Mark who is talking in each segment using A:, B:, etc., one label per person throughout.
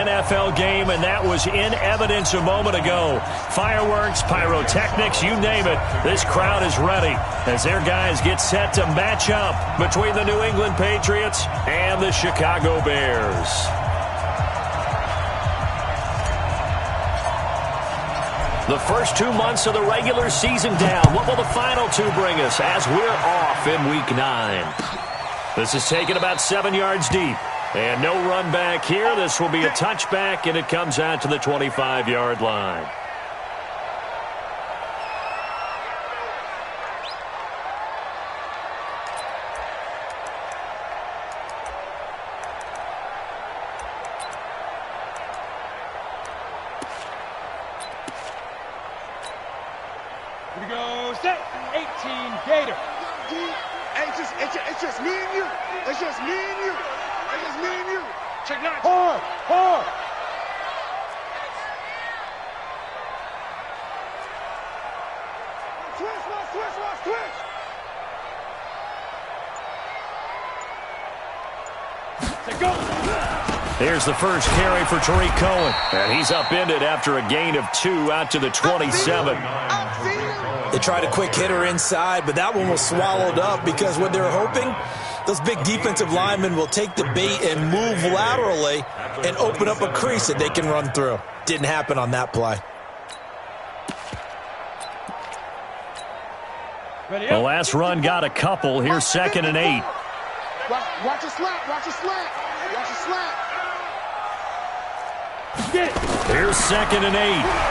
A: NFL game, and that was in evidence a moment ago. Fireworks, pyrotechnics, you name it. This crowd is ready as their guys get set to match up between the New England Patriots and the Chicago Bears. The first 2 months of the regular season down. What will the final two bring us as we're off in Week 9? This is taken about 7 yards deep. And no run back here. This will be a touchback, and it comes out to the 25-yard line.
B: Here we go, set, 18, Gator.
C: It's just me and you. It's just me and you. It's just me and you. Check nine.
B: Hard.
C: Switch.
B: Let's go.
A: Here's the first carry for Tariq Cohen. And he's upended after a gain of 2 out to the 27.
D: They tried a quick hitter inside, but that one was swallowed up because what they're hoping, those big defensive linemen will take the bait and move laterally and open up a crease that they can run through. Didn't happen on that play.
A: The last run got a couple. Here's 2nd and 8.
C: Watch your slant. Watch your slant. Watch your slant.
A: Here's 2nd and 8.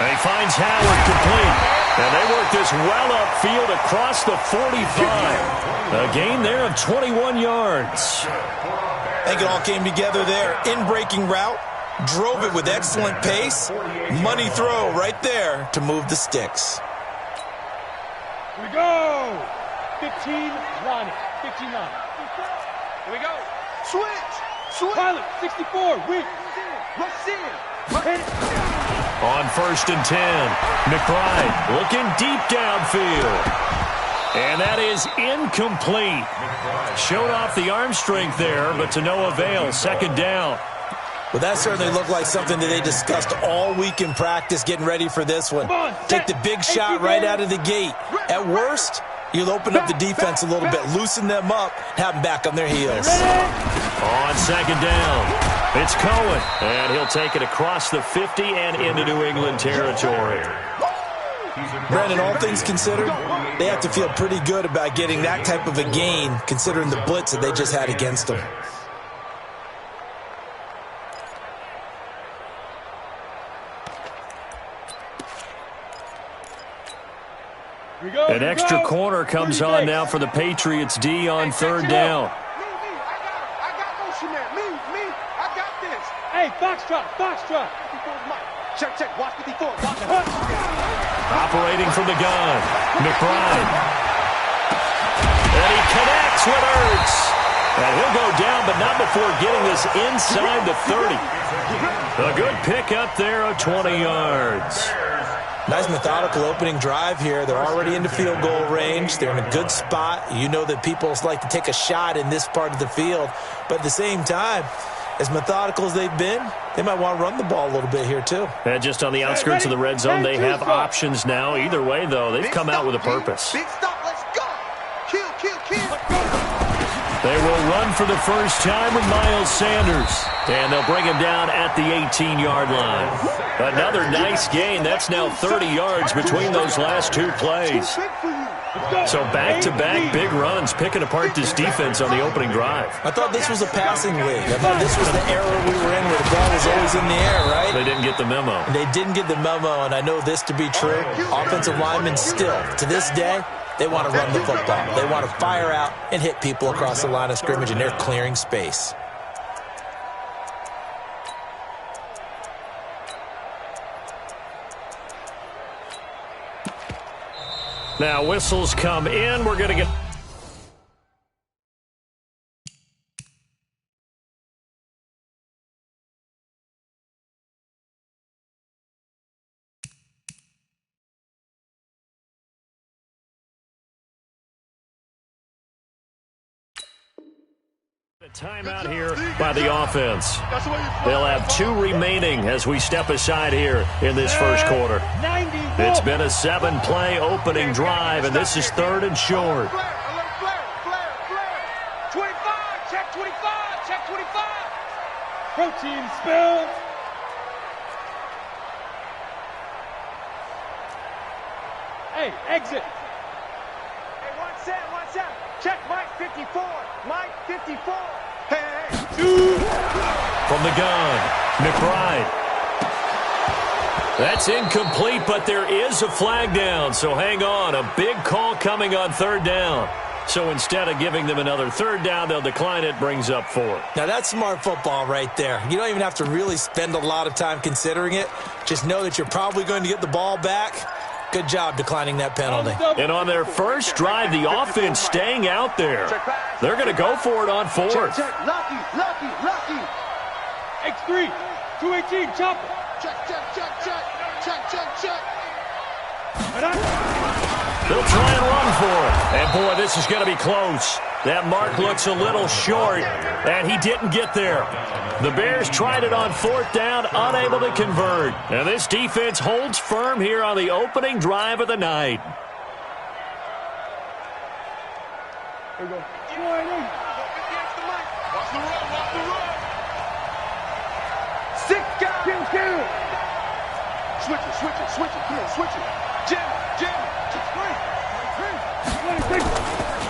A: And he finds Howard complete. And they work this well upfield across the 45. A gain there of 21 yards.
D: I think it all came together there. In-breaking route. Drove it with excellent pace. Money throw right there to move the sticks.
B: Here we go. 15, Ronnie. 59.
C: Here we go. Switch.
B: Pilot, 64. Weak.
C: Rush in.
B: Hit it.
A: On 1st and 10, McBride looking deep downfield. And that is incomplete. Showed off the arm strength there, but to no avail. 2nd down.
D: Well, that certainly looked like something that they discussed all week in practice getting ready for this one. Take the big shot right out of the gate. At worst, you'll open up the defense a little bit, loosen them up, have them back on their heels.
A: On 2nd down, it's Cohen, and he'll take it across the 50 and into New England territory.
D: Brandon, all things considered, they have to feel pretty good about getting that type of a gain, considering the blitz that they just had against them.
A: An extra corner comes on now for the Patriots D on 3rd down.
C: I got motion there. Me. I got this.
B: Hey, foxtrot.
C: Check. Watch 54. Watch it.
A: Operating from the gun, McBride. And he connects with Ertz. And he'll go down, but not before getting this inside the 30. A good pickup there of 20 yards.
D: Nice methodical opening drive here. They're already into field goal range. They're in a good spot. You know that people like to take a shot in this part of the field. But at the same time, as methodical as they've been, they might want to run the ball a little bit here too.
A: And just on the outskirts of the red zone, they have options now. Either way, though, they've come out with a purpose.
C: Big stop. Let's go. Kill.
A: They will run for the first time with Miles Sanders. And they'll bring him down at the 18-yard line. Another nice gain. That's now 30 yards between those last 2 plays. So back-to-back big runs, picking apart this defense on the opening drive.
D: I thought this was a passing league. I thought this was the era we were in where the ball was always in the air, right?
A: They didn't get the memo.
D: They didn't get the memo, and I know this to be true. Offensive linemen still, to this day, they want to run the football. They want to fire out and hit people across the line of scrimmage, and they're clearing space.
A: Now whistles come in. We're going to get... Timeout here by the offense. They'll have 2 remaining as we step aside here in this first quarter. It's been a 7-play opening drive, and this is 3rd and short.
C: 25, check 25, check 25.
B: Protein spilled. Hey, exit.
C: Hey, 1 set. Check Mike 54. Mike 54. Hey.
A: From the gun, McBride. That's incomplete, but there is a flag down, so hang on. A big call coming on 3rd down. So instead of giving them another 3rd down, they'll decline it, brings up 4.
D: Now, that's smart football right there. You don't even have to really spend a lot of time considering it. Just know that you're probably going to get the ball back. Good job declining that penalty.
A: And on their first drive, the offense staying out there. They're going to go for it on 4th.
C: Check. Lucky.
B: X3, 218, chopper.
C: Check.
A: They'll try and run for it. And, boy, this is going to be close. That mark looks a little short, and he didn't get there. The Bears tried it on 4th down, unable to convert. And this defense holds firm here on the opening drive of the night.
B: Here we go.
C: Watch the run.
B: Sick guy. Kill.
C: Switch it. Come on, switch it. Jam it.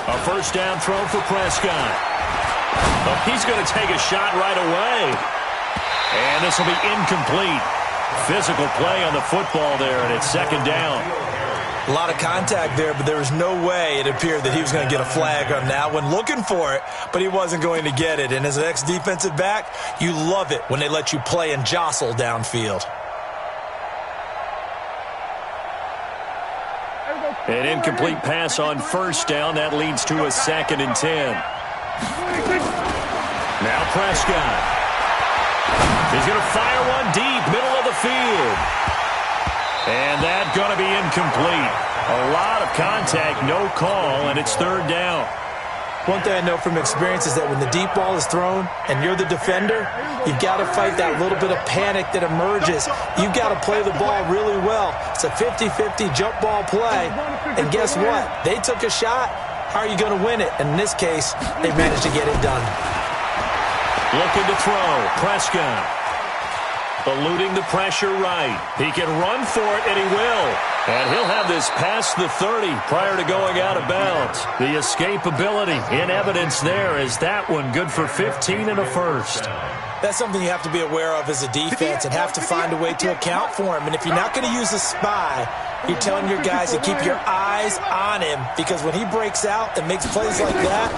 A: A first down throw for Prescott. Oh, he's going to take a shot right away. And this will be incomplete. Physical play on the football there, and it's 2nd down.
D: A lot of contact there, but there was no way it appeared that he was going to get a flag on that one. Looking for it, but he wasn't going to get it. And as an ex-defensive back, you love it when they let you play and jostle downfield.
A: An incomplete pass on 1st down. That leads to a 2nd and 10. Now Prescott. He's going to fire one deep, middle of the field. And that's going to be incomplete. A lot of contact, no call, and it's 3rd down.
D: One thing I know from experience is that when the deep ball is thrown and you're the defender, you've got to fight that little bit of panic that emerges. You've got to play the ball really well. It's a 50-50 jump ball play. And guess what? They took a shot. How are you going to win it? And in this case, they managed to get it done.
A: Looking to throw. Prescott. Eluding the pressure right. He can run for it, and he will. And he'll have this past the 30 prior to going out of bounds. The escapability in evidence there is that one good for 15 and a first.
D: That's something you have to be aware of as a defense and have to find a way to account for him. And if you're not going to use a spy, you're telling your guys to keep your eyes on him, because when he breaks out and makes plays like that,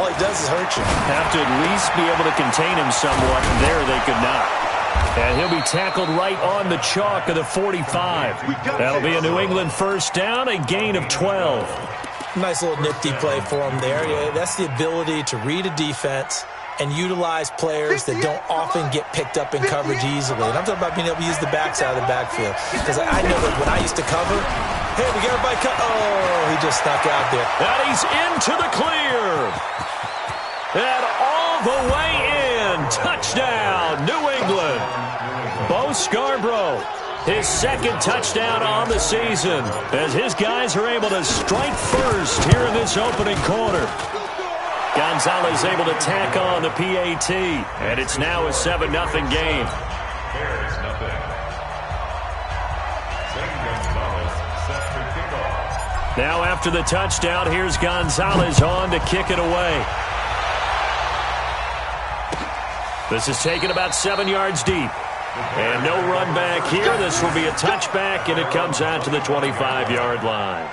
D: all he does is hurt you.
A: Have to at least be able to contain him somewhat. There they could not. And he'll be tackled right on the chalk of the 45. That'll be a New England first down, a gain of 12.
D: Nice little nifty play for him there. Yeah, that's the ability to read a defense and utilize players that don't often get picked up in coverage easily. And I'm talking about being able to use the backside of the backfield. Because I know that when I used to cover, hey, we got everybody cut. Oh, he just stuck out there.
A: And he's into the clear. And all the way in. Touchdown, New England. Bo Scarborough, his 2nd touchdown on the season, as his guys are able to strike first here in this opening quarter. Gonzalez able to tack on the PAT, and it's now a 7-0 game. Now after the touchdown, here's Gonzalez on to kick it away. This is taken about 7 yards deep. And no run back here. This will be a touchback, and it comes out to the 25-yard line.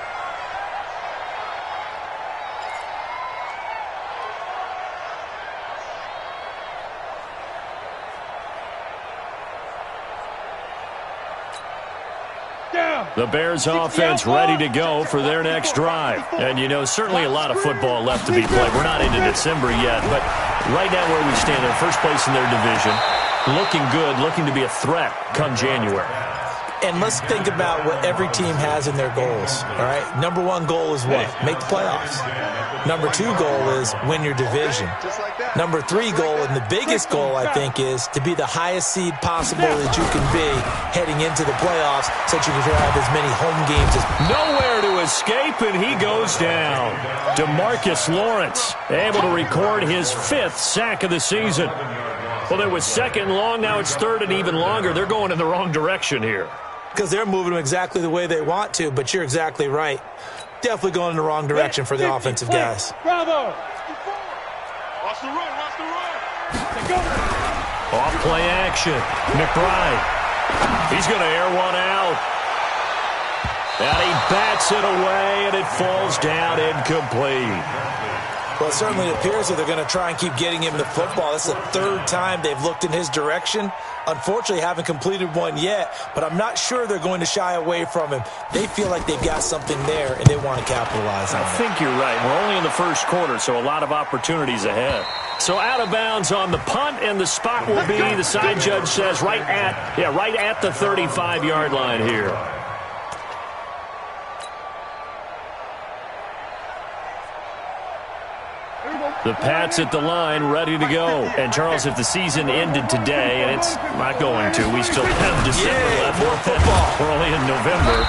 A: The Bears offense ready to go for their next drive. And, you know, certainly a lot of football left to be played. We're not into December yet, but right now where we stand, they're first place in their division. Looking good, looking to be a threat come January.
D: And let's think about what every team has in their goals, all right? Number 1 goal is what? Make the playoffs. Number 2 goal is win your division. Number 3 goal, and the biggest goal, I think, is to be the highest seed possible that you can be heading into the playoffs so that you can have as many home games as...
A: Nowhere to escape, and he goes down. DeMarcus Lawrence able to record his 5th sack of the season. Well, it was 2nd and long. Now it's 3rd and even longer. They're going in the wrong direction here.
D: Because they're moving them exactly the way they want to, but you're exactly right. Definitely going in the wrong direction for the offensive guys.
B: Bravo.
C: Watch the run, watch the run.
A: Off play action. McBride. He's going to air one out. And he bats it away, and it falls down incomplete.
D: Well, it certainly appears that they're going to try and keep getting him the football. This is the 3rd time they've looked in his direction. Unfortunately, haven't completed one yet, but I'm not sure they're going to shy away from him. They feel like they've got something there, and they want to capitalize on it.
A: I think you're right. We're only in the 1st quarter, so a lot of opportunities ahead. So out of bounds on the punt, and the spot will be, the side judge says, right at the 35-yard line here. The Pats at the line, ready to go. And, Charles, if the season ended today, and it's not going to, we still have December left.
D: More football.
A: We're only in November.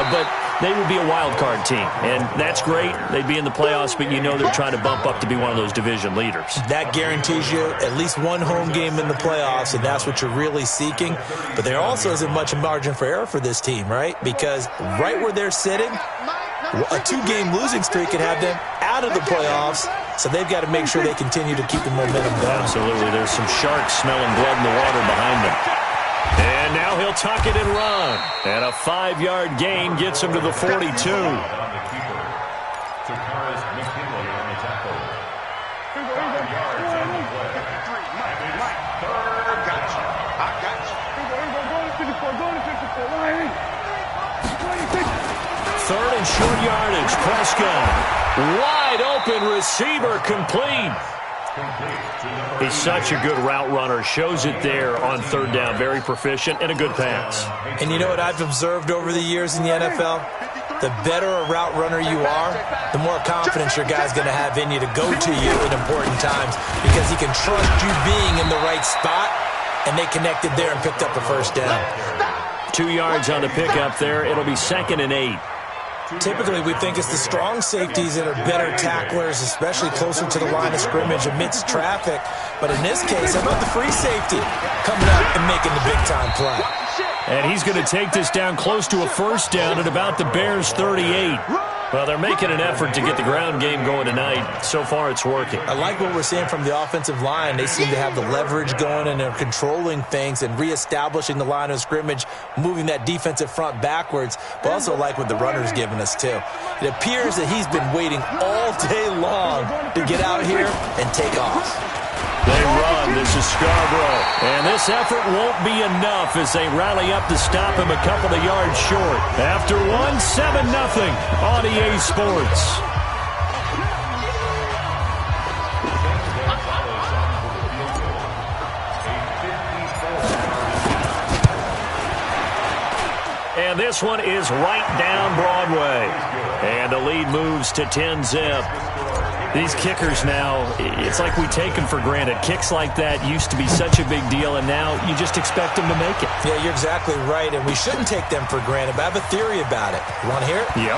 A: But they would be a wild card team, and that's great. They'd be in the playoffs, but you know they're trying to bump up to be one of those division leaders. That
D: guarantees you at least one home game in the playoffs, and that's what you're really seeking. But there also isn't much margin for error for this team, right? Because right where they're sitting, a 2-game losing streak could have them out of the playoffs, so they've got to make sure they continue to keep the momentum going.
A: Absolutely. There's some sharks smelling blood in the water behind them. And now he'll tuck it and run. And a 5-yard gain gets him to the 42. Third and short yardage. Prescott. Wide open receiver, complete. He's such a good route runner. Shows it there on 3rd down. Very proficient and a good pass.
D: And you know what I've observed over the years in the NFL? The better a route runner you are, the more confidence your guy's going to have in you to go to you in important times because he can trust you being in the right spot, and they connected there and picked up a 1st down.
A: 2 yards on the pickup there. It'll be 2nd and 8.
D: Typically, we think it's the strong safeties that are better tacklers, especially closer to the line of scrimmage amidst traffic. But in this case, how about the free safety coming up and making the big-time play?
A: And he's going to take this down close to a 1st down at about the Bears' 38. Well, they're making an effort to get the ground game going tonight. So far, it's working.
D: I like what we're seeing from the offensive line. They seem to have the leverage going, and they're controlling things and reestablishing the line of scrimmage, moving that defensive front backwards, but also like what the runner's giving us, too. It appears that he's been waiting all day long to get out here and take off.
A: They run. This is Scarborough. And this effort won't be enough as they rally up to stop him a couple of yards short. After one, 7-0 on EA Sports. And this one is right down Broadway. And the lead moves to 10-zip. These kickers now, it's like we take them for granted. Kicks like that used to be such a big deal, and now you just expect them to make it.
D: Yeah, you're exactly right, and we shouldn't take them for granted, but I have a theory about it. You want to hear it?
A: Yep.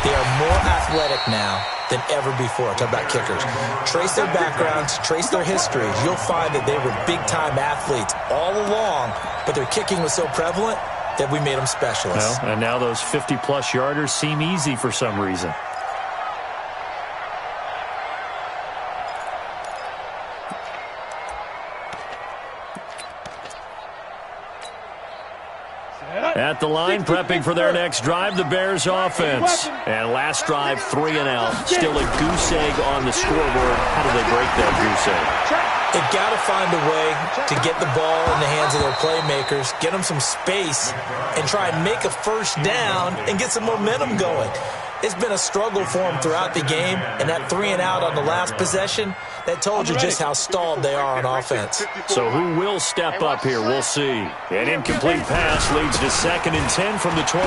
D: They are more athletic now than ever before. Talk about kickers. Trace their backgrounds, trace their histories. You'll find that they were big-time athletes all along, but their kicking was so prevalent that we made them specialists.
A: Well, and now those 50-plus yarders seem easy for some reason. At the line, prepping for their next drive, the Bears offense. And last drive, 3 and out. Still a goose egg on the scoreboard. How do they break that goose egg?
D: They've got to find a way to get the ball in the hands of their playmakers, get them some space, and try and make a 1st down and get some momentum going. It's been a struggle for them throughout the game, and that 3 and out on the last possession, that told you just how stalled they are on offense.
A: So who will step up here? We'll see. An incomplete pass leads to 2nd and 10 from the 25.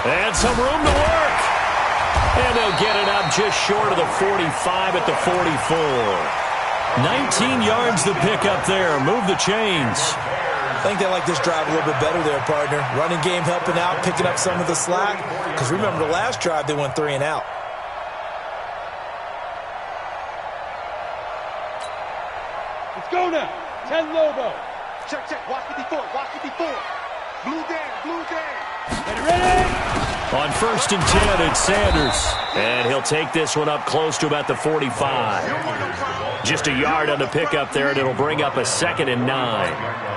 A: And some room to work. And they'll get it up just short of the 45 at the 44. 19 yards to pick up there. Move the chains.
D: I think they like this drive a little bit better there, partner. Running game helping out, picking up some of the slack. Because remember, the last drive, they went 3 and out.
B: Let's go now. 10 Lobo.
C: Check, check. Watch 54. Watch 54. Blue down. Blue down.
B: Get ready.
A: On 1st and 10, it's Sanders. And he'll take this one up close to about the 45. Just a yard on the pickup there, and it'll bring up a 2nd and 9.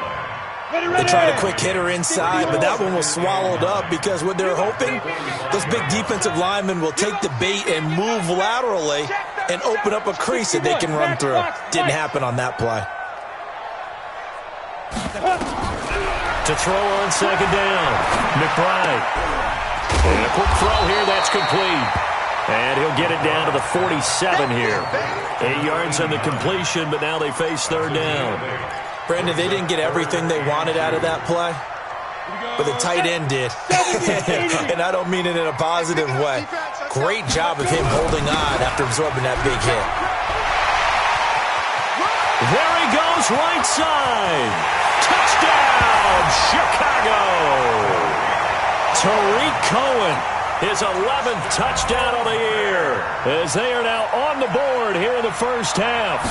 D: They tried a quick hitter inside, but that one was swallowed up because what they're hoping, those big defensive linemen will take the bait and move laterally and open up a crease that they can run through. Didn't happen on that play.
A: To throw on 2nd down, McBride. And a quick throw here, that's complete. And he'll get it down to the 47 here. 8 yards on the completion, but now they face 3rd down.
D: Brandon, they didn't get everything they wanted out of that play, but the tight end did. And I don't mean it in a positive way. Great job of him holding on after absorbing that big hit.
A: There he goes, right side. Touchdown, Chicago. Tariq Cohen, his 11th touchdown of the year, as they are now on the board here in the first half.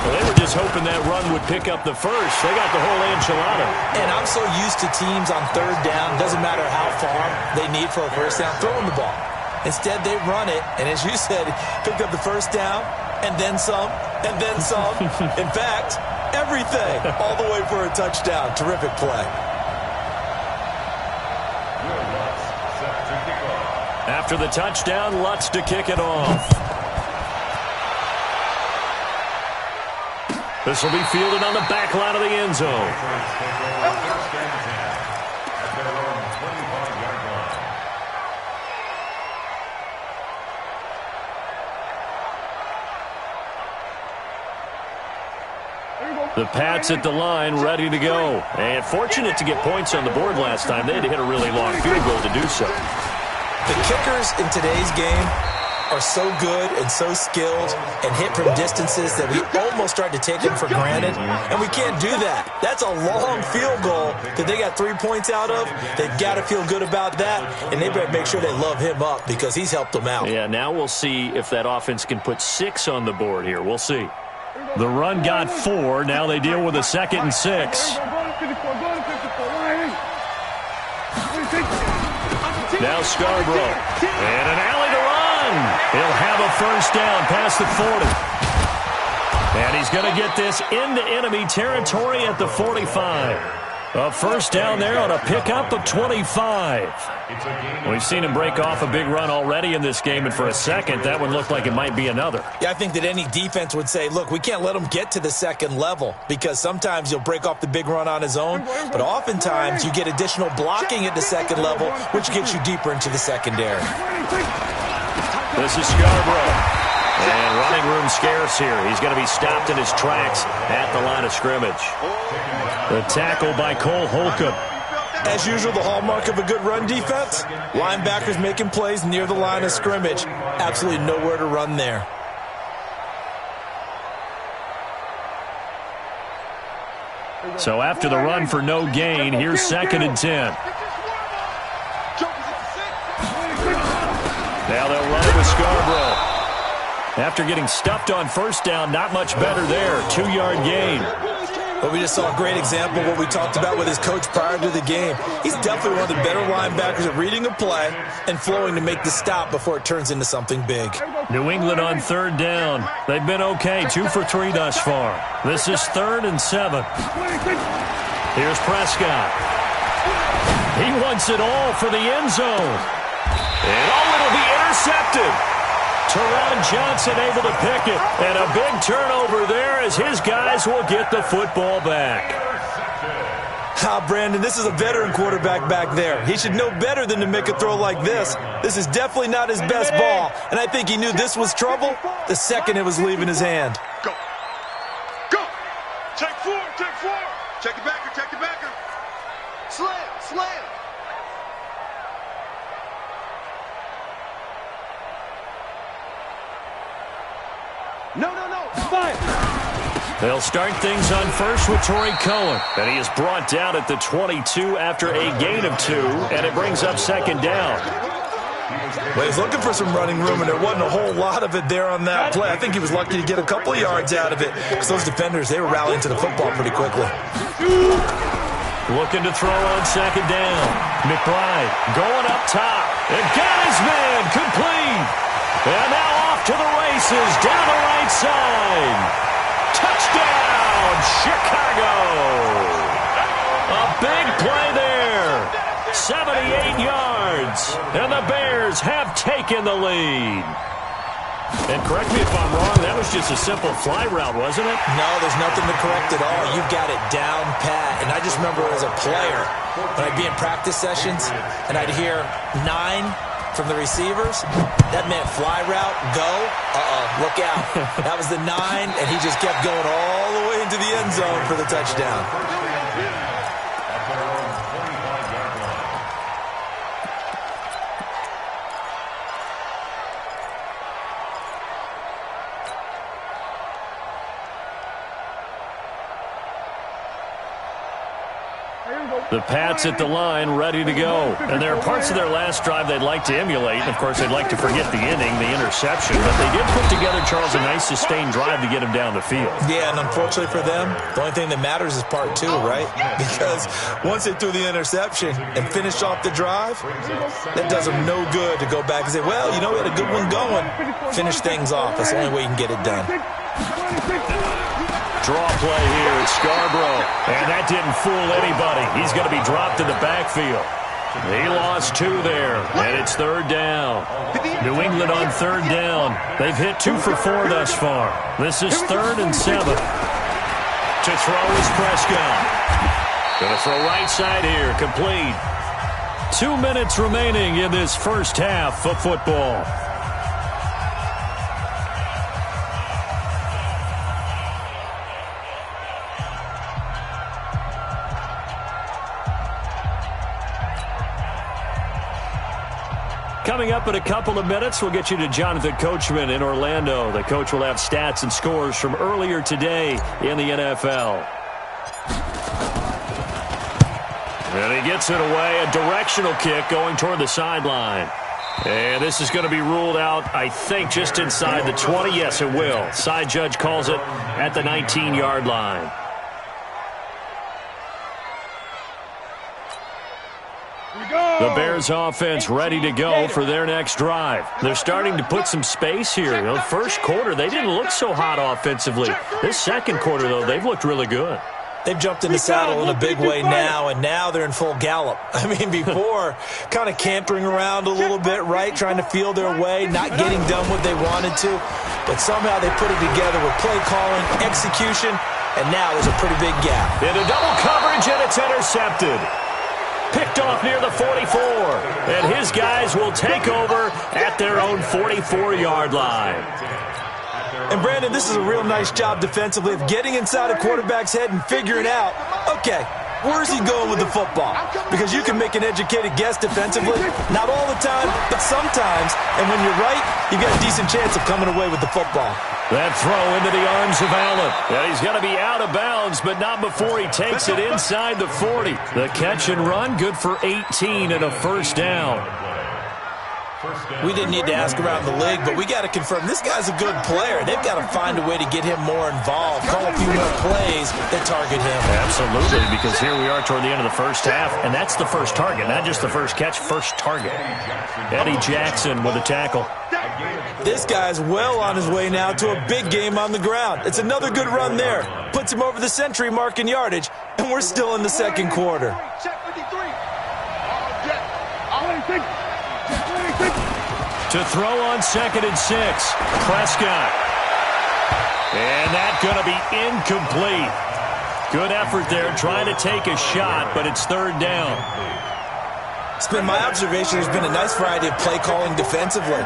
A: Well, they were just hoping that run would pick up the first. They got the whole enchilada.
D: And I'm so used to teams on 3rd down, doesn't matter how far they need for a first down, throwing the ball. Instead, they run it, and as you said, picked up the first down, and then some, and then some. In fact, everything, all the way for a touchdown. Terrific play.
A: After the touchdown, Lutz to kick it off. This will be fielded on the back line of the end zone. The Pats at the line, ready to go. And fortunate to get points on the board last time. They had to hit a really long field goal to do so.
D: The kickers in today's game are so good and so skilled and hit from distances that we almost start to take them for granted, and we can't do that. That's a long field goal that they got 3 points out of. They've got to feel good about that, and they better make sure they love him up because he's helped them out.
A: Yeah, now we'll see if that offense can put 6 on the board here. We'll see. The run got 4. Now they deal with a 2nd and 6. Now Scarborough. And an alley to run. He'll have a first down past the 40. And he's going to get this into enemy territory at the 45. A first down there on a pickup of 25. We've seen him break off a big run already in this game, and for a second, that one looked like it might be another.
D: Yeah, I think that any defense would say, look, we can't let him get to the 2nd level because sometimes he'll break off the big run on his own, but oftentimes you get additional blocking at the 2nd level, which gets you deeper into the secondary.
A: This is Scarborough. And running room scarce here. He's going to be stopped in his tracks at the line of scrimmage. The tackle by Cole Holcomb.
D: As usual, the hallmark of a good run defense, linebackers making plays near the line of scrimmage. Absolutely nowhere to run there.
A: So after the run for no gain, here's 2nd and 10. Now they'll run it with Scarborough. After getting stuffed on first down, not much better there. 2-yard gain.
D: But we just saw a great example of what we talked about with his coach prior to the game. He's definitely one of the better linebackers at reading a play and flowing to make the stop before it turns into something big.
A: New England on 3rd down. They've been okay, 2 for 3 thus far. This is 3rd and 7. Here's Prescott. He wants it all for the end zone. And it'll be intercepted. Teron Johnson able to pick it. And a big turnover there as his guys will get the football back.
D: Brandon, this is a veteran quarterback back there. He should know better than to make a throw like this. This is definitely not his best ball. And I think he knew this was trouble the second it was leaving his hand.
C: Go. Go. Take 4. Take 4. Check it backer. Check it backer. Slam. Slam.
B: No. 5.
A: They'll start things on first with Torrey Cohen. And he is brought down at the 22 after a gain of 2, and it brings up second down.
D: Well, he's looking for some running room, and there wasn't a whole lot of it there on that play. I think he was lucky to get a couple of yards out of it because those defenders, they were rallying to the football pretty quickly.
A: Looking to throw on second down. McBride going up top. And got his man complete. And now off to the races down the right side. Touchdown, Chicago. A big play there. 78 yards. And the Bears have taken the lead. And correct me if I'm wrong, that was just a simple fly route, wasn't it?
D: No, there's nothing to correct at all. You've got it down pat. And I just remember as a player, when I'd be in practice sessions, and I'd hear 9 from the receivers, that meant fly route, go, look out. That was the 9, and he just kept going all the way into the end zone for the touchdown.
A: The Pats at the line, ready to go. And there are parts of their last drive they'd like to emulate. And, of course, they'd like to forget the inning, the interception. But they did put together, Charles, a nice sustained drive to get him down the field.
D: Yeah, and unfortunately for them, the only thing that matters is part 2, right? Because once they threw the interception and finished off the drive, that does them no good to go back and say, well, you know, we had a good one going. Finish things off. That's the only way you can get it done.
A: Draw play here at Scarborough. And that didn't fool anybody. He's going to be dropped in the backfield. He lost 2 there, and it's third down. New England on third down. They've hit 2 for 4 thus far. This is 3rd and 7. To throw is Prescott. Going to throw right side here, complete. 2 minutes remaining in this first half of football. Coming up in a couple of minutes, we'll get you to Jonathan Coachman in Orlando. The coach will have stats and scores from earlier today in the NFL. And he gets it away, a directional kick going toward the sideline. And this is going to be ruled out, I think, just inside the 20. Yes, it will. Side judge calls it at the 19-yard line. The Bears offense ready to go for their next drive. They're starting to put some space here. The first quarter, they didn't look so hot offensively. This second quarter, though, they've looked really good.
D: They've jumped in the saddle in a big way now, and now they're in full gallop. I mean, before, kind of cantering around a little bit, right, trying to feel their way, not getting done what they wanted to. But somehow they put it together with play calling, execution, and now there's a pretty big gap.
A: Into double coverage, and it's intercepted. Picked off near the 44, and his guys will take over at their own 44-yard line.
D: And, Brandon, this is a real nice job defensively of getting inside a quarterback's head and figuring out, okay, where's he going with the football? Because you can make an educated guess defensively, not all the time, but sometimes. And when you're right, you've got a decent chance of coming away with the football.
A: That throw into the arms of Allen. And he's going to be out of bounds, but not before he takes it inside the 40. The catch and run, good for 18 and a first down.
D: We didn't need to ask around the league, but we got to confirm this guy's a good player. They've got to find a way to get him more involved, call a few more plays that target him.
A: Absolutely, because here we are toward the end of the first half, and that's the first target, not just the first catch, first target. Eddie Jackson with a tackle.
D: This guy's well on his way now to a big game on the ground. It's another good run there. Puts him over the century mark in yardage, and we're still in the second quarter.
A: To throw on 2nd and 6, Prescott. And that's going to be incomplete. Good effort there, trying to take a shot, but it's third down.
D: It's been my observation there's been a nice variety of play calling defensively.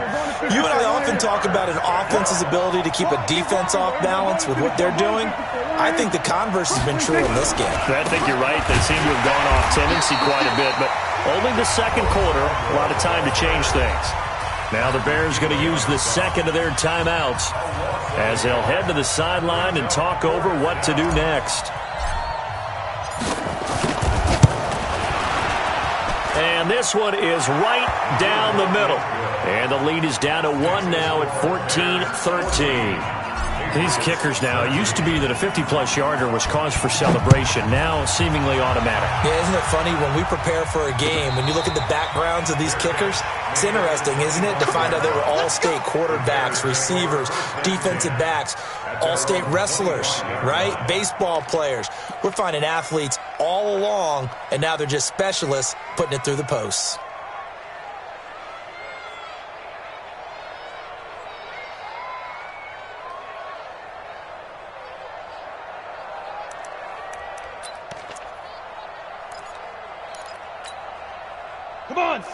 D: You and I often talk about an offense's ability to keep a defense off balance with what they're doing. I think the converse has been true in this game.
A: I think you're right. They seem to have gone off tendency quite a bit, but only the second quarter, a lot of time to change things. Now the Bears going to use the second of their timeouts. as they'll head to the sideline and talk over what to do next. And this one is right down the middle. And the lead is down to 1 now at 14-13. These kickers now, it used to be that a 50-plus yarder was cause for celebration. Now seemingly automatic.
D: Yeah, isn't it funny when we prepare for a game, when you look at the backgrounds of these kickers, it's interesting, isn't it, to find out they were all-state quarterbacks, receivers, defensive backs, all-state wrestlers, right? Baseball players. We're finding athletes all along, and now they're just specialists putting it through the posts.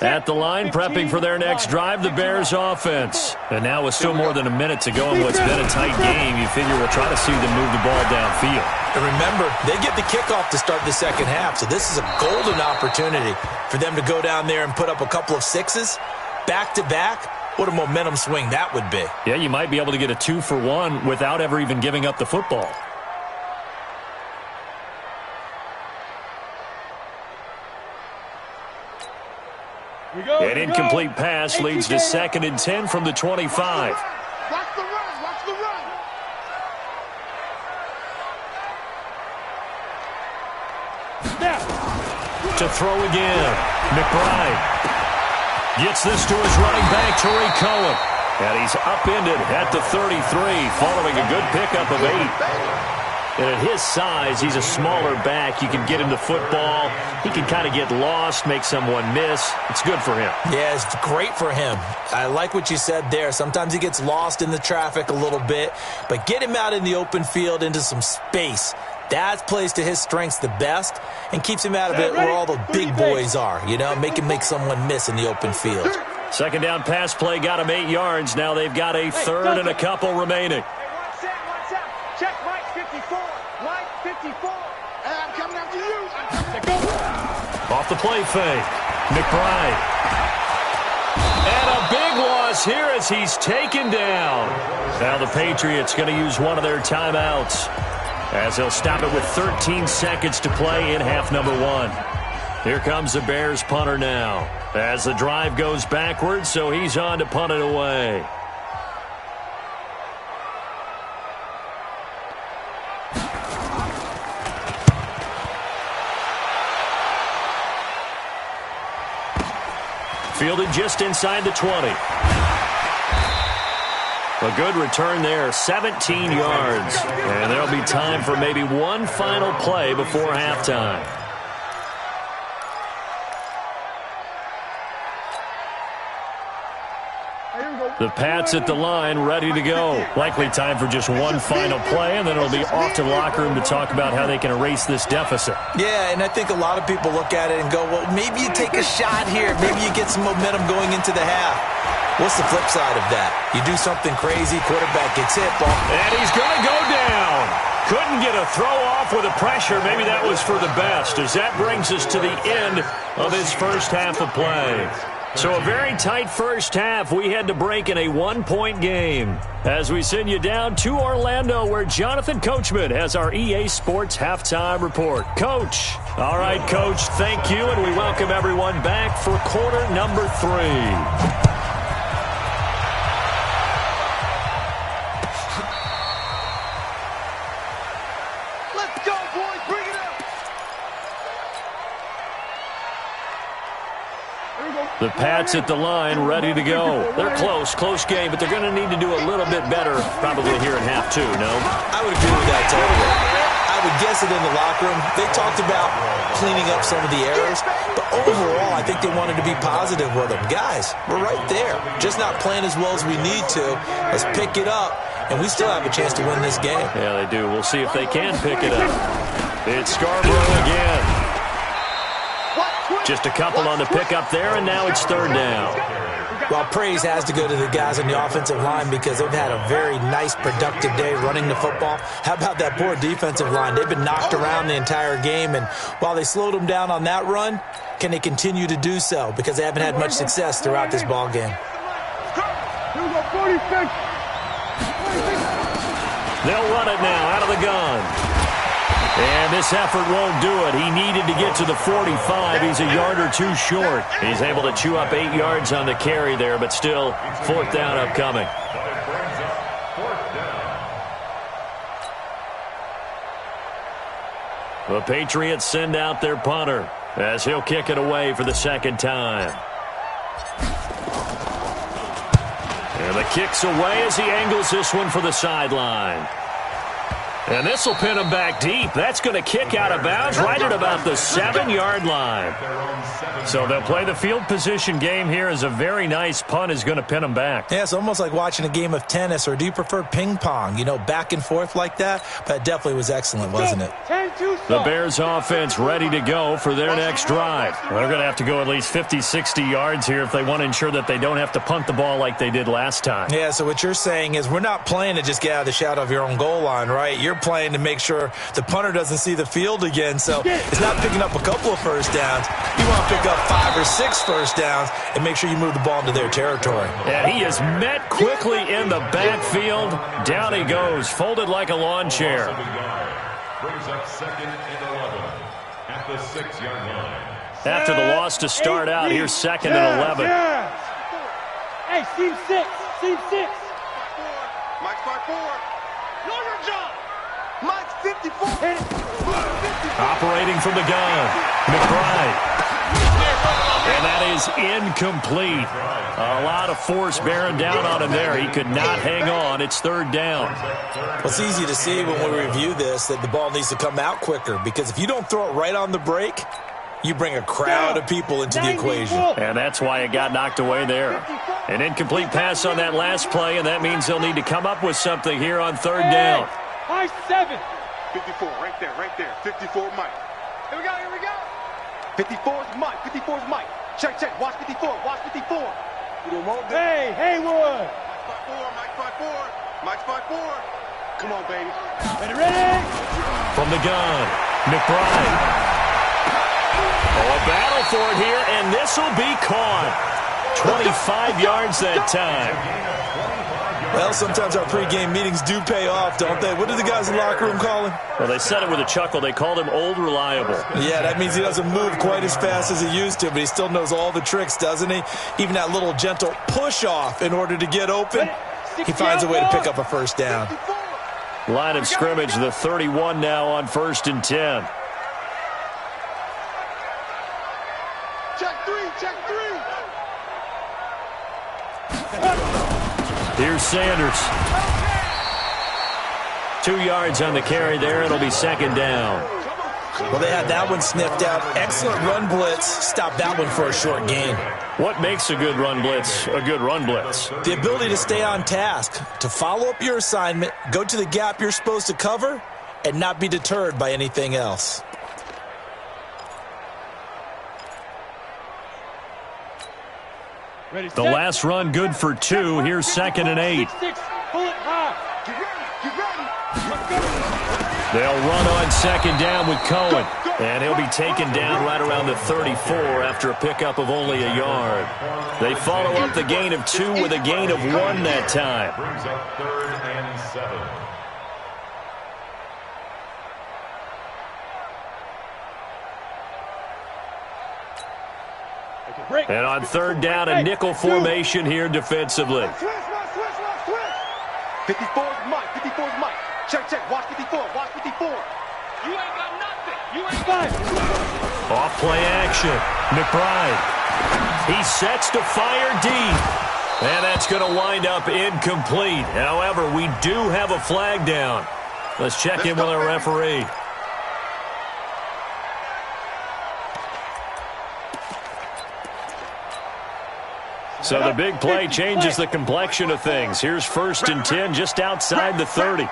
A: At the line, prepping for their next drive, the Bears offense. And now with still more than a minute to go in what's been a tight game, you figure we'll try to see them move the ball downfield.
D: And remember, they get the kickoff to start the second half, so this is a golden opportunity for them to go down there and put up a couple of sixes back-to-back. What a momentum swing that would be.
A: Yeah, you might be able to get a 2-for-1 without ever even giving up the football. An incomplete pass leads to 2nd and 10 from the 25.
C: Watch the run. Watch the run.
A: To throw again. McBride gets this to his running back, Tariq Cohen. And he's upended at the 33 following a good pickup of 8. And at his size, he's a smaller back. You can get him the football. He can kind of get lost, make someone miss. It's good for him.
D: Yeah, it's great for him. I like what you said there. Sometimes he gets lost in the traffic a little bit, but get him out in the open field into some space. That plays to his strengths the best and keeps him out of it where all the big boys are, you know, make him make someone miss in the open field.
A: Second down pass play got him 8 yards. Now they've got a third and a couple remaining.
B: Check Mike 54. Mike 54.
C: Hey, I'm coming after you.
A: Off the play fake. McBride. And a big loss here as he's taken down. Now the Patriots going to use one of their timeouts as they'll stop it with 13 seconds to play in half number 1. Here comes the Bears punter now as the drive goes backwards, so he's on to punt it away. Fielded just inside the 20. A good return there, 17 yards. And there'll be time for maybe one final play before halftime. The Pats at the line, ready to go. Likely time for just one final play, and then it'll be off to the locker room to talk about how they can erase this deficit.
D: Yeah, and I think a lot of people look at it and go, well, maybe you take a shot here. Maybe you get some momentum going into the half. What's the flip side of that? You do something crazy, quarterback gets hit, ball.
A: And he's going to go down. Couldn't get a throw off with the pressure. Maybe that was for the best, as that brings us to the end of his first half of play. So a very tight first half. We had to break in a 1-point game as we send you down to Orlando, where Jonathan Coachman has our EA Sports halftime report. Coach. All right, Coach, thank you, and we welcome everyone back for quarter number 3. The Pats at the line, ready to go. They're close game, but they're going to need to do a little bit better probably here in half 2, no?
D: I would agree with that totally. I would guess it in the locker room. They talked about cleaning up some of the errors, but overall, I think they wanted to be positive with them. Guys, we're right there. Just not playing as well as we need to. Let's pick it up, and we still have a chance to win this game.
A: Yeah, they do. We'll see if they can pick it up. It's Scarborough again. Just a couple on the pickup there, and now it's third down.
D: Well, praise has to go to the guys on the offensive line because they've had a very nice, productive day running the football. How about that poor defensive line? They've been knocked around the entire game, and while they slowed them down on that run, can they continue to do so? Because they haven't had much success throughout this ball game.
A: They'll run it now out of the gun. And this effort won't do it. He needed to get to the 45. He's a yard or two short. He's able to chew up 8 yards on the carry there, but still 4th down upcoming. The Patriots send out their punter as he'll kick it away for the 2nd time. And the kick's away as he angles this one for the sideline. And this will pin him back deep. That's going to kick out of bounds right at about the 7-yard line. So they'll play the field position game here as a very nice punt is going to pin him back.
D: Yeah, it's almost like watching a game of tennis, or do you prefer ping pong? You know, back and forth like that? That definitely was excellent, wasn't it?
A: The Bears offense ready to go for their next drive. They're going to have to go at least 50, 60 yards here if they want to ensure that they don't have to punt the ball like they did last time.
D: Yeah, so what you're saying is we're not playing to just get out of the shadow of your own goal line, right? You're playing to make sure the punter doesn't see the field again. So it's not picking up a couple of first downs. You want to pick up 5 or 6 first downs and make sure you move the ball into their territory.
A: And he is met quickly in the backfield. Down he goes, folded like a lawn chair.
E: Brings up 2nd and 11 at the 6-yard line.
A: After the loss to start out, here's 2nd and 11.
B: Hey, seam 6. Seam 6.
C: Mike's 5-4. Know your job. Mike's 54.
A: Operating from the gun, McBride. And that is incomplete. A lot of force bearing down on him there. He could not hang on. It's 3rd down.
D: Well, it's easy to see when we review this that the ball needs to come out quicker, because if you don't throw it right on the break, you bring a crowd of people into the equation.
A: And that's why it got knocked away there. An incomplete pass on that last play, and that means they'll need to come up with something here on 3rd down.
B: High 7.
C: 54, right there, right there. 54, Mike. Here we go, here we go. 54 is Mike, 54 is Mike. Check, check, watch 54, watch 54. You don't want that.
B: Hey, Haywood.
C: Mike's 5-4, Mike's 5-4. Come on, baby.
B: Ready?
A: From the gun, McBride. Oh, a battle for it here, and this will be caught. 25 yards that time.
D: Well, sometimes our pregame meetings do pay off, don't they? What do the guys in the locker room call him?
A: Well, they said it with a chuckle. They called him Old Reliable.
D: Yeah, that means he doesn't move quite as fast as he used to, but he still knows all the tricks, doesn't he? Even that little gentle push-off in order to get open, he finds a way to pick up a first down.
A: Line of scrimmage, the 31 now on 1st and 10.
C: Check 3, check 3.
A: Here's Sanders. 2 yards on the carry there. It'll be 2nd down.
D: Well, they had that one sniffed out. Excellent run blitz. Stop that one for a short gain.
A: What makes a good run blitz a good run blitz?
D: The ability to stay on task, to follow up your assignment, go to the gap you're supposed to cover, and not be deterred by anything else.
B: Ready,
A: The last run good for 2. Here's 2nd and 8.
B: 6, pull it high.
C: Get ready, get ready.
A: They'll run on 2nd down with Cohen. And he'll be taken down right around the 34 after a pickup of only a yard. They follow up the gain of 2 with a gain of 1 that time.
E: Brings up 3rd and 7.
A: And on 3rd down, a nickel formation here defensively.
C: Switch. 54 is Mike, 54 is Mike. Check, check, watch 54, watch 54. You ain't got nothing. You ain't got nothing.
A: Off play action. McBride. He sets to fire deep. And that's going to wind up incomplete. However, we do have a flag down. Let's check in with our referee. So the big play changes the complexion of things. Here's 1st and 10 just outside the 30.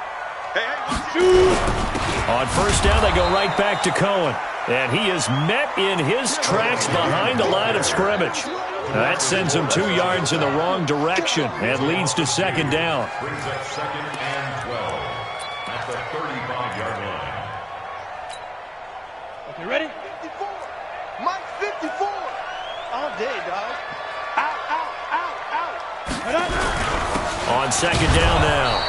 A: On 1st down, they go right back to Cohen. And he is met in his tracks behind the line of scrimmage. That sends him 2 yards in the wrong direction and leads to 2nd down.
E: Brings up 2nd and 12 at the 35-yard line.
B: Okay, ready?
C: 54. Mike's 54. All day, dog. Out.
A: On 2nd down now.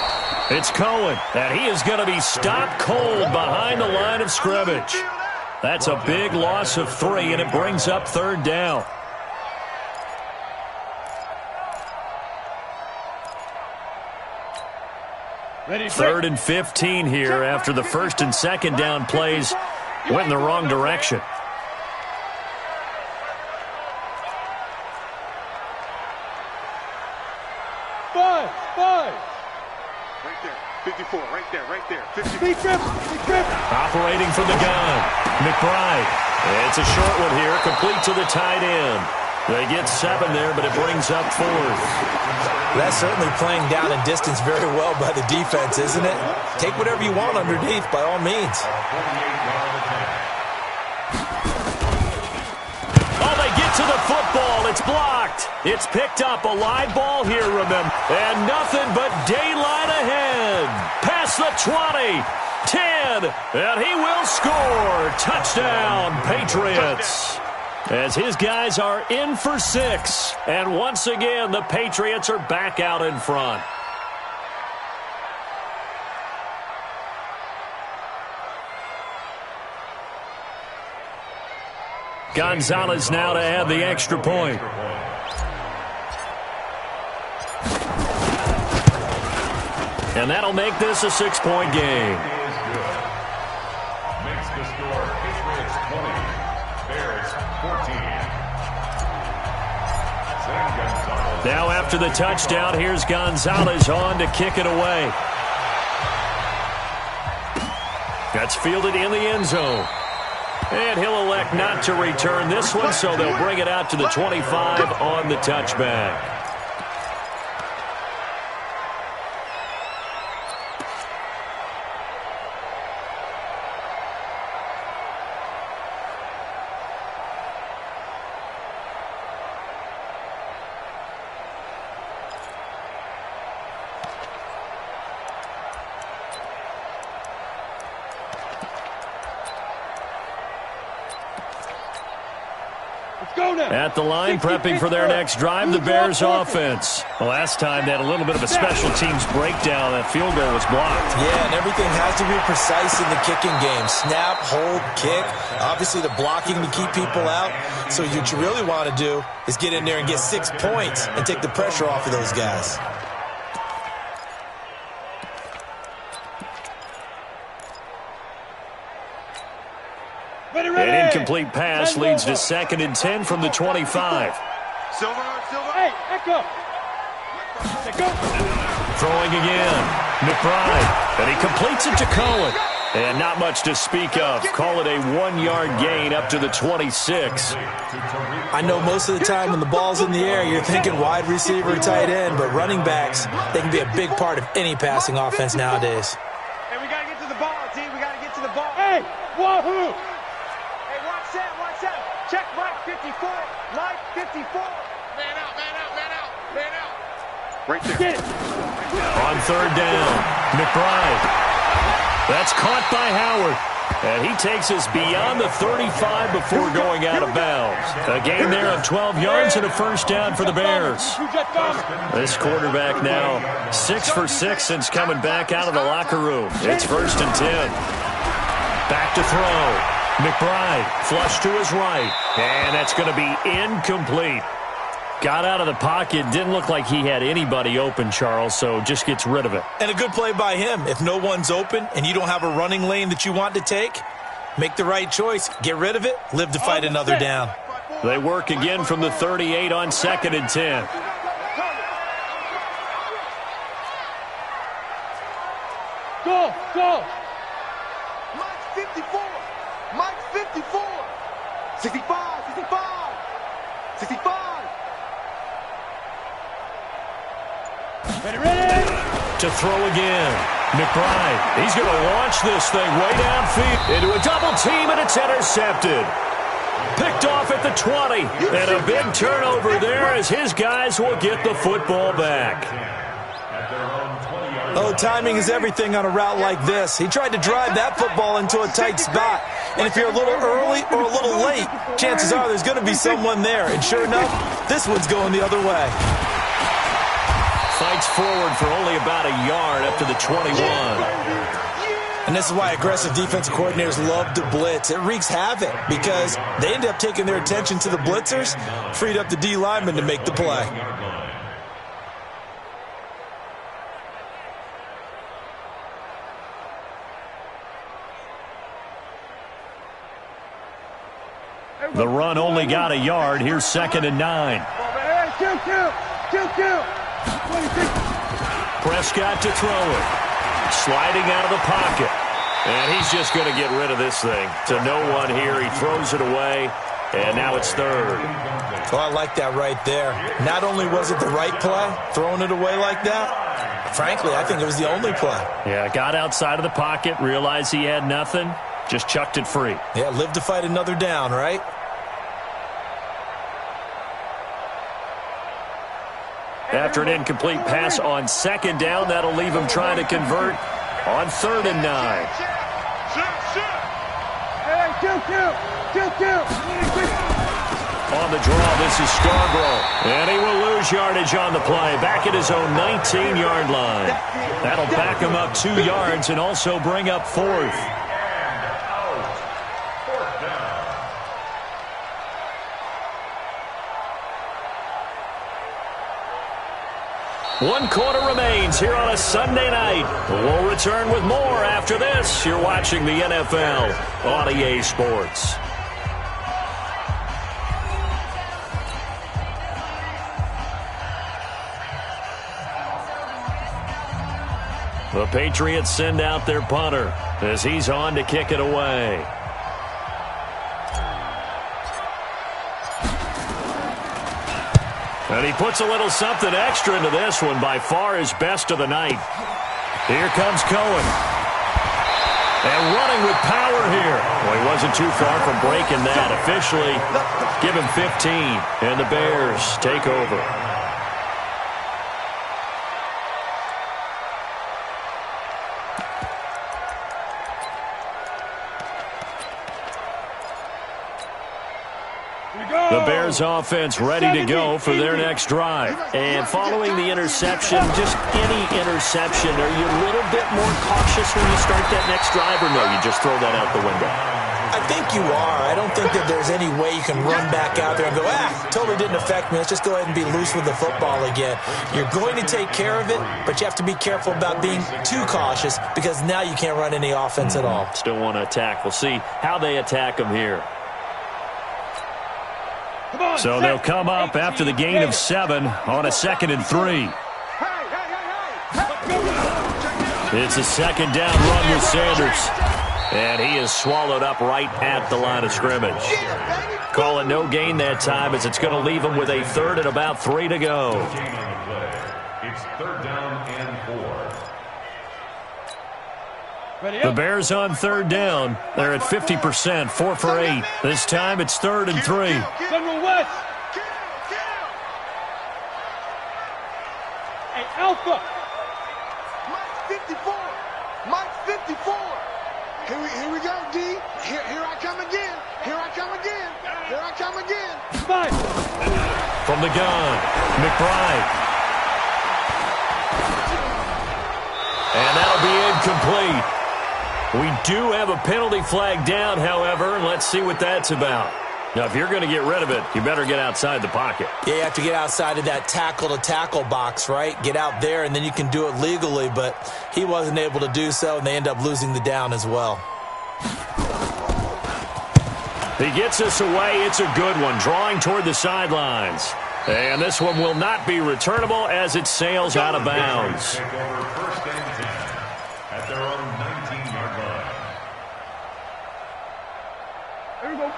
A: It's Cohen, and he is going to be stopped cold behind the line of scrimmage. That's a big loss of 3, and it brings up 3rd down.
B: Ready,
A: 3rd and 15 here after the 1st and 2nd down plays went in the wrong direction.
B: Five.
C: Right there. 54, right there. 54.
B: Speed trip.
A: Operating from the gun, McBride. It's a short one here, complete to the tight end. They get 7 there, but it brings up 4th.
D: That's certainly playing down and distance very well by the defense, isn't it? Take whatever you want underneath, by all means.
A: Oh, they get to the football. It's blocked. It's picked up. A live ball here, remember. And nothing but daylight ahead. Past the 20, 10, and he will score. Touchdown, Patriots. As his guys are in for 6. And once again, the Patriots are back out in front. Gonzalez now to add the extra point. And that'll make this a 6-point game.
E: Makes the score Patriots 20, Bears 14.
A: Now after the touchdown, here's Gonzalez on to kick it away. That's fielded in the end zone. And he'll elect not to return this one, so they'll bring it out to the 25 on the touchback. At the line, prepping for their next drive, the Bears offense. The last time they had a little bit of a special teams breakdown. That field goal was blocked.
D: Yeah, and everything has to be precise in the kicking game. Snap, hold, kick. Obviously, the blocking to keep people out. So what you really want to do is get in there and get 6 points and take the pressure off of those guys.
A: An incomplete pass leads to 2nd and 10 from the 25.
C: Silver.
B: Hey, Echo.
A: Throwing again. McBride. And he completes it to Cohen. And not much to speak of. Call it a 1-yard gain up to the 26.
D: I know most of the time when the ball's in the air, you're thinking wide receiver, tight end, but running backs, they can be a big part of any passing offense nowadays.
C: Hey, we got to get to the ball, team. We got to get to the ball.
B: Hey, wahoo!
C: Hey, watch that. Check Mike 54. Mike 54. Man out. Right there.
B: Get it.
A: On 3rd down, McBride. That's caught by Howard. And he takes us beyond the 35 before going out of bounds. A gain there of 12 yards and a 1st down for the Bears. This quarterback now 6 for 6 since coming back out of the locker room. It's 1st and 10. Back to throw. McBride flush to his right. And that's going to be incomplete. Got out of the pocket. Didn't look like he had anybody open, Charles, so just gets rid of it.
D: And a good play by him. If no one's open and you don't have a running lane that you want to take, make the right choice. Get rid of it. Live to fight another down.
A: They work again from the 38 on 2nd and 10.
B: Go.
C: Mike 54. Mike 54. 65. 65.
B: Ready.
A: To throw again. McBride. He's going to launch this thing way downfield into a double team, and it's intercepted. Picked off at the 20. And a big turnover there as his guys will get the football back.
D: Oh, timing is everything on a route like this. He tried to drive that football into a tight spot. And if you're a little early or a little late, chances are there's going to be someone there. And sure enough, this one's going the other way.
A: fights forward for only about a yard up to the 21.
D: And this is why aggressive defensive coordinators love to blitz. It wreaks havoc because they end up taking their attention to the blitzers, freed up the D lineman to make the play.
A: The run only got a yard. Here's 2nd and 9. Prescott to throw it. Sliding out of the pocket. And he's just going to get rid of this thing. To no one here. He throws it away. And now it's 3rd.
D: Well, I like that right there. Not only was it the right play, throwing it away like that, frankly, I think it was the only play.
A: Yeah, got outside of the pocket, realized he had nothing, just chucked it free.
D: Yeah, live to fight another down, right?
A: After an incomplete pass on 2nd down, that'll leave him trying to convert on 3rd and 9. On the draw, this is Scarborough. And he will lose yardage on the play. Back at his own 19-yard line. That'll back him up 2 yards and also bring up 4th. One quarter remains here on a Sunday night. We'll return with more after this. You're watching the NFL on EA Sports. The Patriots send out their punter as he's on to kick it away. And he puts a little something extra into this one, by far his best of the night. Here comes Cohen. And running with power here. Well, he wasn't too far from breaking that. Officially, give him 15. And the Bears take over. The Bears offense ready to go for their next drive. And following the interception, just any interception, are you a little bit more cautious when you start that next drive, or no, you just throw that out the window?
D: I think you are. I don't think that there's any way you can run back out there and go, totally didn't affect me. Let's just go ahead and be loose with the football again. You're going to take care of it, but you have to be careful about being too cautious because now you can't run any offense at all.
A: Still want to attack. We'll see how they attack them here. So they'll come up after the gain of 7 on a 2nd and 3. It's a 2nd down run with Sanders. And he is swallowed up right at the line of scrimmage. Call it no gain that time as it's going to leave him with a 3rd and about 3 to go.
E: It's 3rd down and 4.
A: The Bears on 3rd down. They're at 50%, 4 for 8. This time it's 3rd and 3.
B: Central West. Hey, Alpha.
C: Mike 54. Mike 54. Here we go, D. Here I come again. Here I come again. Here I come again.
B: Five.
A: From the gun, McBride. And that'll be incomplete. We do have a penalty flag down, however, and let's see what that's about. Now, if you're going to get rid of it, you better get outside the pocket.
D: Yeah, you have to get outside of that tackle-to-tackle box, right? Get out there, and then you can do it legally, but he wasn't able to do so, and they end up losing the down as well.
A: He gets us away. It's a good one, drawing toward the sidelines. And this one will not be returnable as it sails out of bounds.
E: Take over 1st and 10 at their own 19-yard line.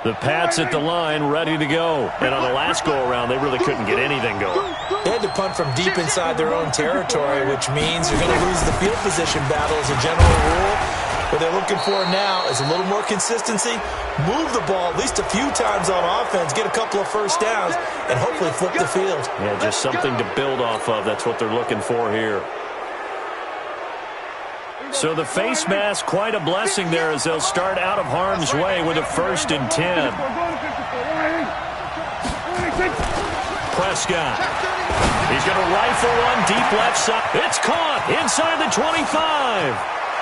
A: The Pats at the line, ready to go. And on the last go-around, they really couldn't get anything going.
D: They had to punt from deep inside their own territory, which means you're going to lose the field position battle as a general rule. What they're looking for now is a little more consistency, move the ball at least a few times on offense, get a couple of 1st downs, and hopefully flip the field.
A: Yeah, just something to build off of. That's what they're looking for here. So the face mask, quite a blessing there as they'll start out of harm's way with a 1st and 10. Prescott. He's going to rifle one deep left side. It's caught inside the 25.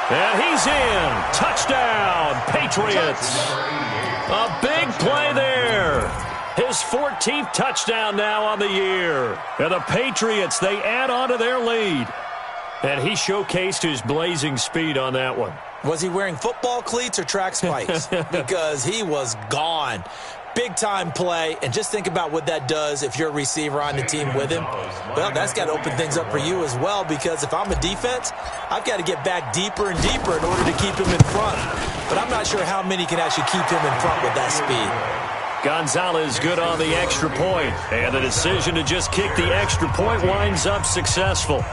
A: And he's in. Touchdown, Patriots. A big play there. His 14th touchdown now on the year. And the Patriots, they add on to their lead. And he showcased his blazing speed on that one.
D: Was he wearing football cleats or track spikes? Because he was gone. Big-time play, and just think about what that does if you're a receiver on the team with him. Well, that's got to open things up for you as well, because if I'm a defense, I've got to get back deeper and deeper in order to keep him in front. But I'm not sure how many can actually keep him in front with that speed.
A: Gonzalez good on the extra point, and the decision to just kick the extra point winds up successful.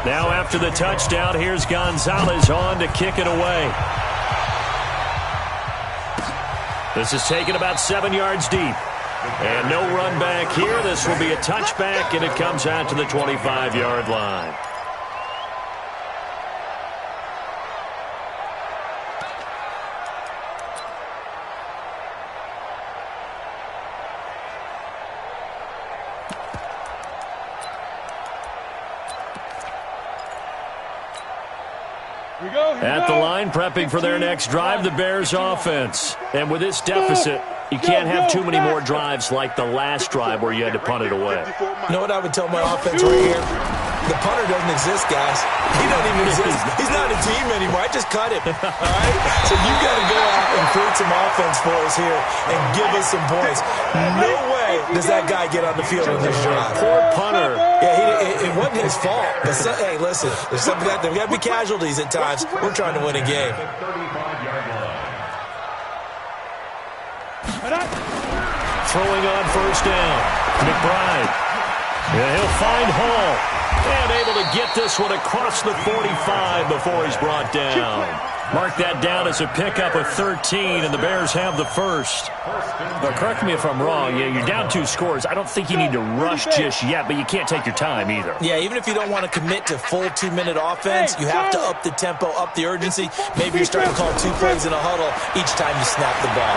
A: Now after the touchdown, here's Gonzalez on to kick it away. This is taken about 7 yards deep. And no run back here. This will be a touchback, and it comes out to the 25-yard line. At the line, prepping for their next drive, the Bears offense. And with this deficit, you can't have too many more drives like the last drive where you had to punt it away.
D: You know what I would tell my offense right here? The punter doesn't exist, guys. He doesn't even exist. He's not a team anymore. I just cut him. All right? So you got to go out and create some offense for us here and give us some points. No way does that guy get on the field on this drive.
A: Poor punter.
D: Yeah, it wasn't his fault. But hey, listen, there's got to be casualties at times. We're trying to win a game.
A: Throwing on first down. McBride. And he'll find Hall. And able to get this one across the 45 before he's brought down. Mark that down as a pickup of 13, and the Bears have the first. But correct me if I'm wrong. Yeah, you're down 2 scores. I don't think you need to rush just yet, but you can't take your time either.
D: Yeah, even if you don't want to commit to full 2-minute offense, you have to up the tempo, up the urgency. Maybe you're starting to call 2 plays in a huddle each time you snap the ball.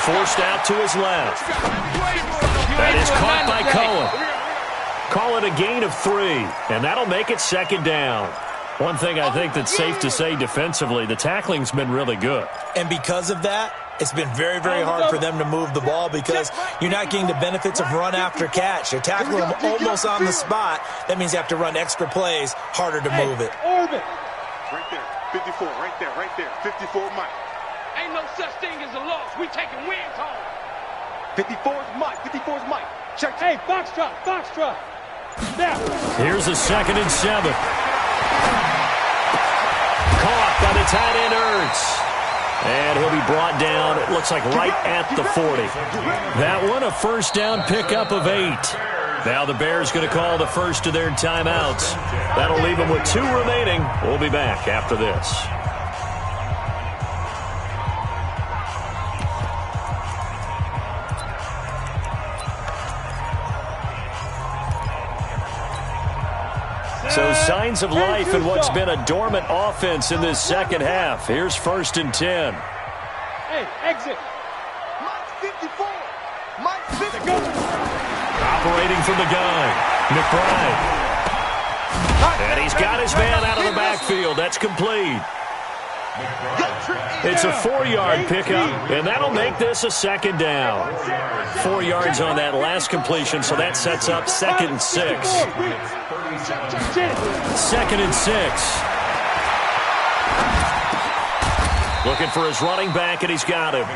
A: Forced out to his left. That is caught by Cohen. Call it a gain of 3, and that'll make it second down. One thing I think that's safe to say defensively, the tackling's been really good.
D: And because of that, it's been very, very hard for them to move the ball because you're not getting the benefits of run after catch. You're tackling them almost on the spot. That means you have to run extra plays, harder to move it.
C: Right there, 54, right there, 54 Mike.
B: Ain't no such thing as a loss. We taking wins home.
C: 54 is Mike, 54 is Mike. Check.
B: Hey, Foxtrot. Now.
A: Here's a 2nd and 7. Caught by the tight end Ertz. And he'll be brought down, it looks like right at the 40. That one, a first down pickup of 8. Now the Bears going to call the first of their timeouts. That'll leave them with 2 remaining. We'll be back after this. So signs of life in what's been a dormant offense in this second half. Here's 1st and 10.
B: Hey, exit.
C: Mike 54. Mike 50.
A: Operating from the gun, McBride. And he's got his man out of the backfield. That's complete. It's a 4-yard pickup, and that'll make this a second down. 4 yards on that last completion, so that sets up 2nd and 6. 2nd and 6. Looking for his running back, and he's got him.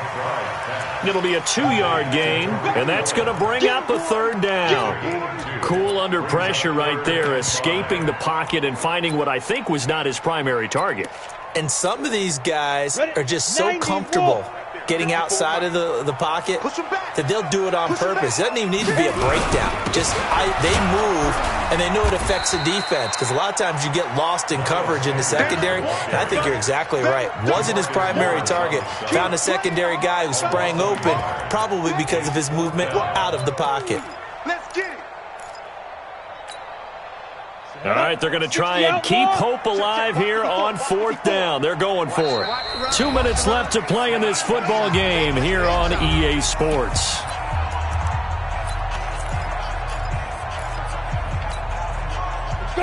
A: It'll be a 2-yard gain, and that's going to bring up a 3rd down. Cool under pressure right there, escaping the pocket and finding what I think was not his primary target.
D: And some of these guys are just so comfortable getting outside of the pocket that they'll do it on purpose. It doesn't even need to be a breakdown. Just they move, and they know it affects the defense because a lot of times you get lost in coverage in the secondary, and I think you're exactly right. Wasn't his primary target. Found a secondary guy who sprang open, probably because of his movement out of the pocket.
C: Let's get it.
A: All right, they're going to try and keep hope alive here on 4th down. They're going for it. 2 minutes left to play in this football game here on EA Sports.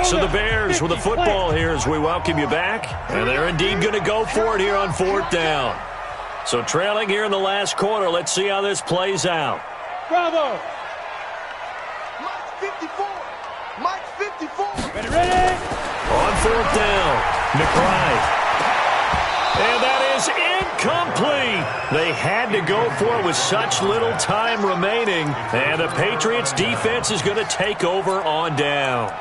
A: So the Bears with the football here as we welcome you back. And they're indeed going to go for it here on 4th down. So trailing here in the last quarter. Let's see how this plays out.
B: Bravo.
C: Mike 54. Mike 54.
B: Ready.
A: On 4th down, McBride. And that is incomplete. They had to go for it with such little time remaining. And the Patriots defense is going to take over on downs.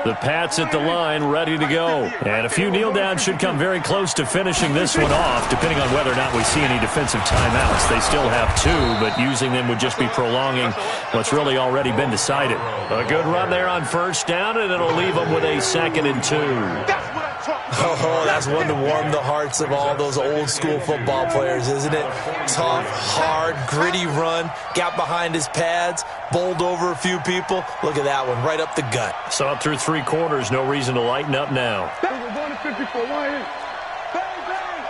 A: The Pats at the line, ready to go. And a few kneel downs should come very close to finishing this one off, depending on whether or not we see any defensive timeouts. They still have 2, but using them would just be prolonging what's really already been decided. A good run there on 1st down, and it'll leave them with a 2nd and 2.
D: Oh, that's one to warm the hearts of all those old-school football players, isn't it? Tough, hard, gritty run, got behind his pads, bowled over a few people. Look at that one, right up the gut.
A: Saw it through 3 quarters, no reason to lighten up now.
B: We're going to 54. Bang, bang.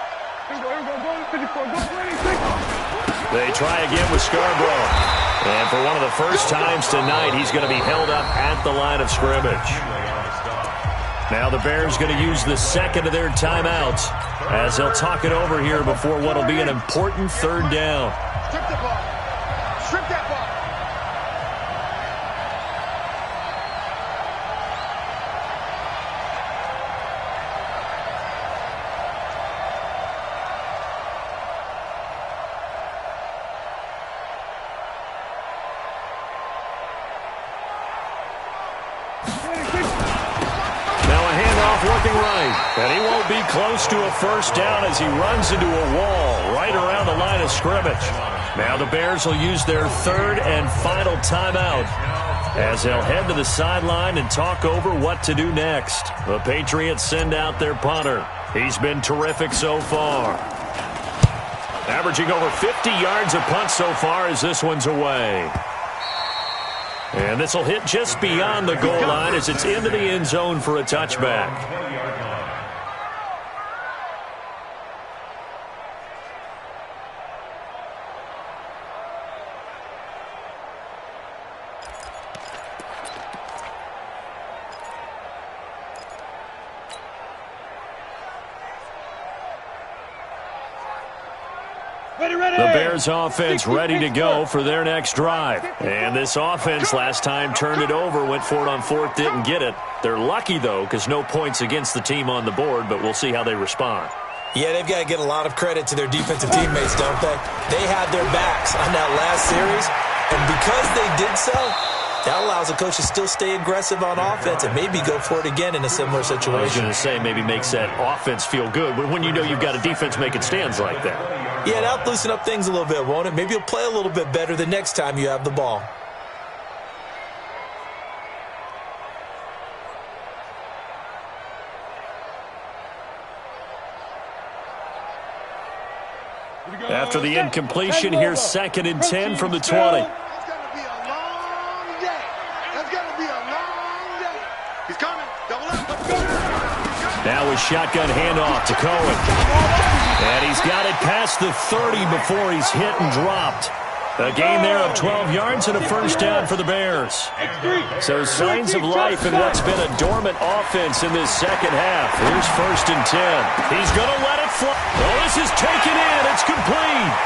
B: We're going to 54. Go 26.
A: They try again with Scarborough. And for one of the first times tonight, he's going to be held up at the line of scrimmage. Now the Bears going to use the 2nd of their timeouts as they'll talk it over here before what will be an important 3rd down.
C: Strip the ball. Strip that ball.
A: Working right, and he won't be close to a 1st down as he runs into a wall right around the line of scrimmage. Now the Bears will use their 3rd and final timeout as they'll head to the sideline and talk over what to do next. The Patriots send out their punter. He's been terrific so far. Averaging over 50 yards a punt so far as this one's away. And this will hit just beyond the goal line as it's into the end zone for a touchback. The Bears offense ready to go for their next drive. And this offense last time turned it over, went for it on 4th, didn't get it. They're lucky, though, because no points against the team on the board, but we'll see how they respond.
D: Yeah, they've got to get a lot of credit to their defensive teammates, don't they? They had their backs on that last series, and because they did so, that allows the coach to still stay aggressive on offense and maybe go for it again in a similar situation.
A: I was going to say maybe makes that offense feel good, but when you know you've got a defense making stands like that.
D: Yeah, that'll loosen up things a little bit, won't it? Maybe you'll play a little bit better the next time you have the ball.
A: After the incompletion, here's 2nd and 10 from the 20.
C: It's going to be a long day. It's going to be a long day. He's coming. Double up. Let's go.
A: Now a shotgun handoff to Cohen. And he's got it past the 30 before he's hit and dropped. A gain there of 12 yards and a 1st down for the Bears. So signs of life in what's been a dormant offense in this 2nd half. Here's 1st and 10. He's going to let it fly. Oh, this is taken in. It's complete.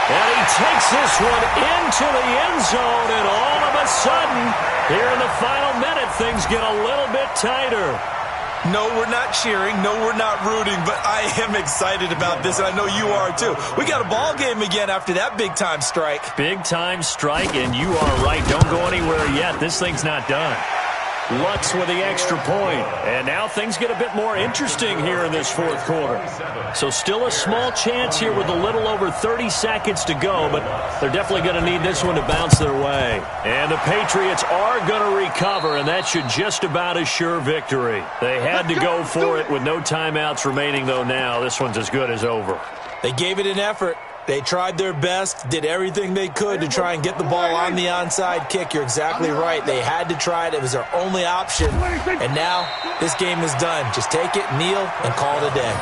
A: And he takes this one into the end zone, and all of a sudden, here in the final minute, things get a little bit tighter.
D: No, we're not cheering. No, we're not rooting, but I am excited about this, and I know you are too. We got a ball game again after that big-time strike.
A: Big-time strike, and you are right. Don't go anywhere yet. This thing's not done. Lutz with the extra point. And now things get a bit more interesting here in this 4th quarter. So still a small chance here with a little over 30 seconds to go, but they're definitely going to need this one to bounce their way. And the Patriots are going to recover, and that should just about assure victory. They had to go for it with no timeouts remaining, though now. This one's as good as over.
D: They gave it an effort. They tried their best, did everything they could to try and get the ball on the onside kick. You're exactly right. They had to try it. It was their only option. And now this game is done. Just take it, kneel, and call it a day.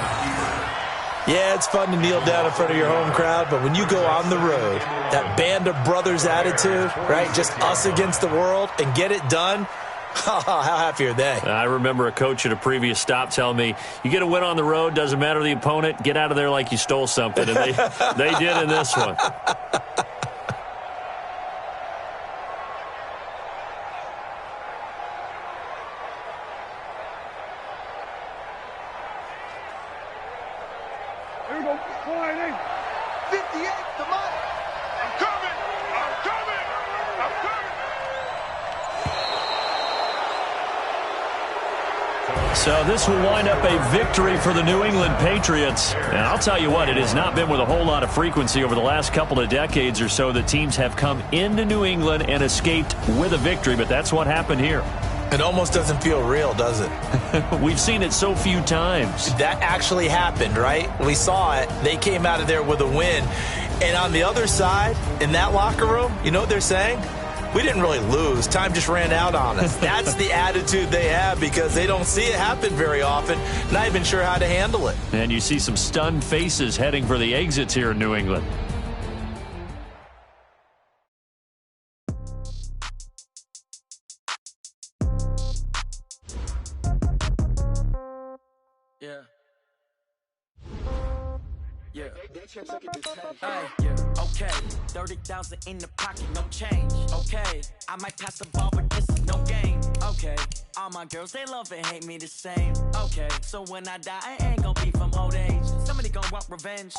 D: Yeah, it's fun to kneel down in front of your home crowd, but when you go on the road, that band of brothers attitude, right, just us against the world, and get it done, how happy are they?
A: I remember a coach at a previous stop telling me, you get a win on the road, doesn't matter the opponent, get out of there like you stole something. And they did in this one.
B: Here we go.
C: 58, come on. I'm coming.
A: So this will wind up a victory for the New England Patriots. And I'll tell you what, it has not been with a whole lot of frequency over the last couple of decades or so that teams have come into New England and escaped with a victory, but that's what happened here.
D: It almost doesn't feel real, does it?
A: We've seen it so few times.
D: That actually happened, right? We saw it. They came out of there with a win. And on the other side, in that locker room, you know what they're saying? We didn't really lose. Time just ran out on us. That's the attitude they have because they don't see it happen very often, not even sure how to handle it.
A: And you see some stunned faces heading for the exits here in New England.
F: Yeah. Okay, 30,000 in the pocket, no change. Okay, I might pass the ball, but this is no game. Okay, all my girls, they love and hate me the same. Okay, so when I die, I ain't gonna be from old age. Somebody gonna want revenge.